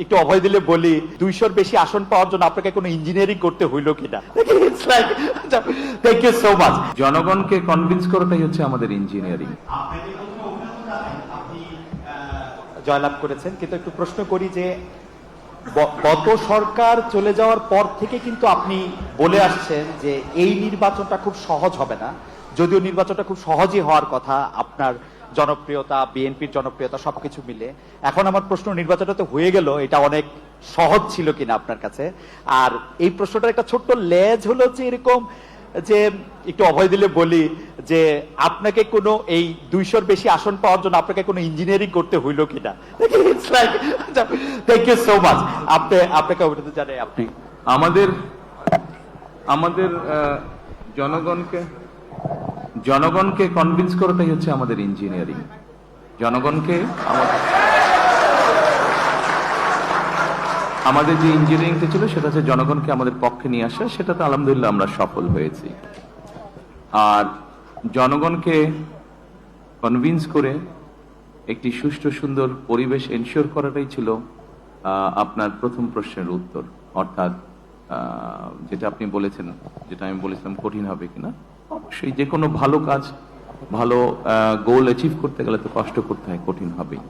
একটু অভয় দিলে বলি 200-র বেশি আসন পাওয়ার জন্য আপনাকে কোনো ইঞ্জিনিয়ারিং করতে হইলো কিনা। Thank you so much. জনগণকে কনভিন্স করাটাই হচ্ছে আমাদের ইঞ্জিনিয়ারিং। জয়লাভ করেছেন, কিন্তু একটু প্রশ্ন করি যে গত সরকার চলে যাওয়ার পর থেকে কিন্তু আপনি বলে আসছেন যে এই নির্বাচনটা খুব সহজ হবে না, যদিও নির্বাচনটা খুব সহজই হওয়ার কথা আপনার জনপ্রিয়তা, বিএনপির জনপ্রিয়তা সবকিছু মিলে। এখন আমার প্রশ্ন, নির্বাচনটা তো হয়ে গেল, এটা অনেক সহজ ছিল কিনা আপনার কাছে? আর এই প্রশ্নটার একটা ছোট্ট লেজ হলো যে এরকম যে একটু অভয় দিলে বলি যে আপনাকে কোনো এই 200-র বেশি আসন পাওয়ার জন্য আপনাকে কোনো ইঞ্জিনিয়ারিং করতে হইলো কিনা। Thank you so much. আপনাকে অভিনন্দন জানাই। আপনি আমাদের জনগণকে কনভিন্স করাটাই হচ্ছে আমাদের ইঞ্জিনিয়ারিং। জনগণকে আমাদের যে ইঞ্জিনিয়ারিংটা ছিল সেটা হচ্ছে জনগণকে আমাদের পক্ষে নিয়ে আসা, সেটাতে আলহামদুলিল্লাহ আমরা সফল হয়েছি। আর জনগণকে কনভিন্স করে একটি সুষ্ঠু সুন্দর পরিবেশ এনশিওর করাটাই ছিল আপনার প্রথম প্রশ্নের উত্তর। অর্থাৎ যেটা আপনি বলেছেন, যেটা আমি বলেছিলাম কঠিন হবে কিনা, অবশ্যই যে কোনো ভালো কাজ, ভালো গোল অ্যাচিভ করতে গেলে তো কষ্ট করতে হয়, কঠিন হবেই।